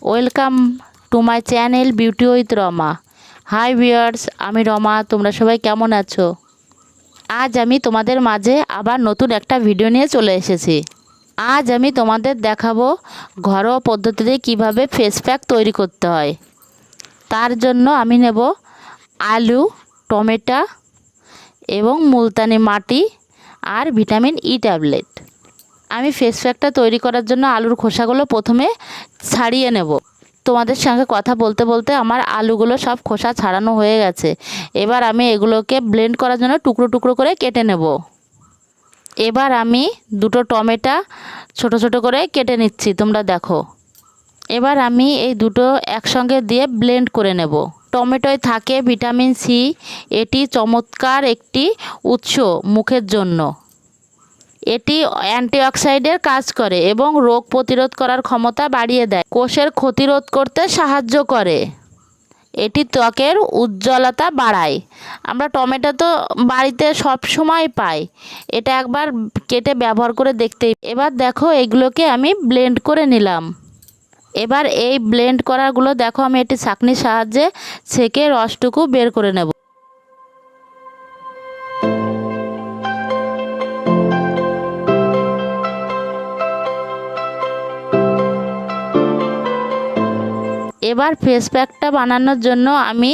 Welcome to my channel beauty with Rama. Hi viewers, আমি রমা। তোমরা সবাই কেমন আছো? আজ আমি তোমাদের মাঝে আবার নতুন একটা ভিডিও নিয়ে চলে এসেছি। আজ আমি তোমাদের দেখাবো ঘরোয়া পদ্ধতিতে কিভাবে ফেস প্যাক তৈরি করতে হয়। তার জন্য আমি নেব আলু, টমেটো এবং মুলতানি মাটি আর ভিটামিন ই ট্যাবলেট। আমি ফেস প্যাকটা তৈরি করার জন্য আলুর খোসাগুলো প্রথমে ছাড়িয়ে নেব। তোমাদের সঙ্গে কথা বলতে বলতে আমার আলুগুলো সব খোসা ছাড়ানো হয়ে গেছে। এবার আমি এগুলোকে ব্লেন্ড করার জন্য টুকরো টুকরো করে কেটে নেব। এবার আমি দুটো টমেটো ছোট ছোট করে কেটে নিচ্ছি, তোমরা দেখো। এবার আমি এই দুটো একসঙ্গে দিয়ে ব্লেন্ড করে নেব। টমেটোয় থাকে ভিটামিন সি। এটি চমৎকার একটি উৎস মুখের জন্য। এটি অ্যান্টিঅক্সিডেন্টের কাজ করে এবং রোগ প্রতিরোধ করার ক্ষমতা বাড়িয়ে দেয়। কোষের ক্ষতিরোধ করতে সাহায্য করে। এটি ত্বকের উজ্জ্বলতা বাড়ায়। আমরা টমেটো তো বাড়িতে সব সময় পাই, এটা একবার কেটে ব্যবহার করে দেখতেই। এবার দেখো, এগুলোকে আমি ব্লেন্ড করে নিলাম। এবার এই ব্লেন্ড করাগুলো দেখো, আমি একটি ছাঁকনির সাহায্যে ছেঁকে রসটুকু বের করে নেব। এবার ফেস প্যাকটা বানানোর জন্য আমি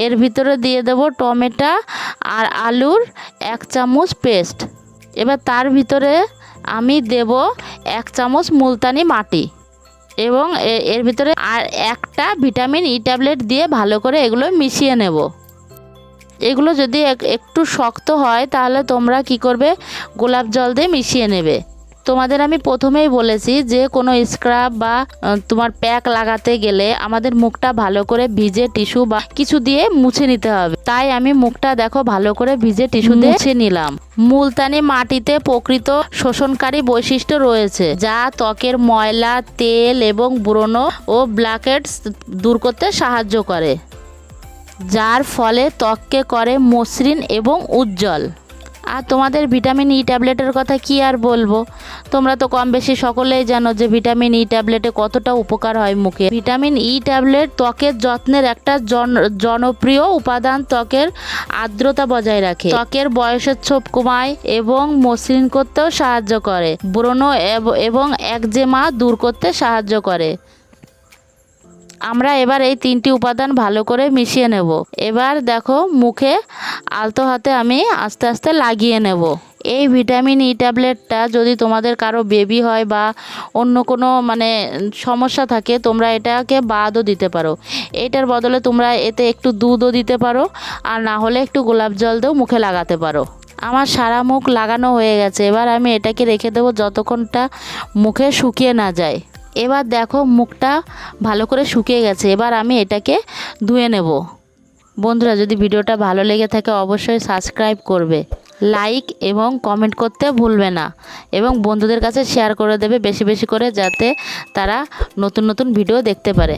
এর ভিতরে দিয়ে দেব টমেটো আর আলুর 1 চামচ পেস্ট। এবার তার ভিতরে আমি দেব 1 চামচ মুলতানি মাটি এবং এর ভিতরে আর একটা ভিটামিন ই ট্যাবলেট দিয়ে ভালো করে এগুলো মিশিয়ে নেব। এগুলো যদি একটু শক্ত হয় তাহলে তোমরা কি করবে, গোলাপ জল দিয়ে মিশিয়ে নেবে। তোমাদের আমি প্রথমেই বলেছি যে কোনো স্ক্রাব বা তোমার প্যাক লাগাতে গেলে আমাদের মুখটা ভালো করে ভিজে টিস্যু বা কিছু দিয়ে মুছে নিতে হবে। তাই আমি মুখটা দেখো ভালো করে ভিজে টিস্যু দিয়ে মুছে নিলাম। মুলতানি মাটিতে প্রকৃত শোষণকারী বৈশিষ্ট্য রয়েছে, যা ত্বকের ময়লা, তেল এবং ব্রণ ও ব্ল্যাকহেডস দূর করতে সাহায্য করে, যার ফলে ত্বককে করে মসৃণ এবং উজ্জ্বল। আর তোমাদের ভিটামিন ই ট্যাবলেটের কথা কি আর বলবো, তোমরা তো কম বেশি সকলেই জানো যে ভিটামিন ই ট্যাবলেটে কতটা উপকার হয় মুখে। ভিটামিন ই ট্যাবলেট ত্বকের যত্নের একটা জনপ্রিয় উপাদান। ত্বকের আর্দ্রতা বজায় রাখে, ত্বকের বয়সের ছোপ কমায় এবং মসৃণ করতেও সাহায্য করে, ব্রণ এবং একজেমা দূর করতে সাহায্য করে। আমরা এবার এই 3টি উপাদান ভালো করে মিশিয়ে নেব। এবার দেখো, মুখে আলতো হাতে আমি আস্তে আস্তে লাগিয়ে নেব। এই ভিটামিন ই ট্যাবলেটটা যদি তোমাদের কারো বেবি হয় বা অন্য কোনো সমস্যা থাকে, তোমরা এটাকে বাদও দিতে পারো। এটার বদলে তোমরা এতে একটু দুধও দিতে পারো, আর না হলে একটু গোলাপ জল দিয়েও মুখে লাগাতে পারো। আমার সারা মুখ লাগানো হয়ে গেছে। এবার আমি এটাকে রেখে দেবো যতক্ষণটা মুখে শুকিয়ে না যায়। এবার দেখো, মুখটা ভালো করে শুকিয়ে গেছে। এবার আমি এটাকে ধুয়ে নেব। বন্ধুরা, যদি ভিডিওটা ভালো লেগে থাকে অবশ্যই সাবস্ক্রাইব করবে, লাইক এবং কমেন্ট করতে ভুলবে না, এবং বন্ধুদের কাছে শেয়ার করে দেবে বেশি বেশি করে, যাতে তারা নতুন নতুন ভিডিও দেখতে পারে।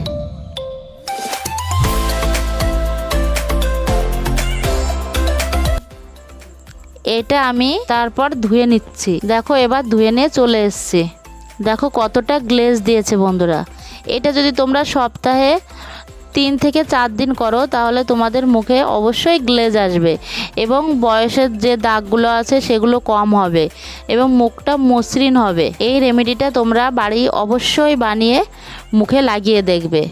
এটা আমি তারপর ধুয়ে নিচ্ছি। দেখো, এবার ধুয়ে নিয়ে চলে এসেছি। দেখো কতটা গ্লেজ দিয়েছে বন্ধুরা। এটা যদি তোমরা সপ্তাহে 3 থেকে 4 দিন করো তাহলে তোমাদের মুখে অবশ্যই গ্লেজ আসবে এবং বয়সের যে দাগগুলো আছে সেগুলো কম হবে এবং মুখটা মসৃণ হবে। এই রেমেডিটা তোমরা বাড়ি অবশ্যই বানিয়ে মুখে লাগিয়ে দেখবে।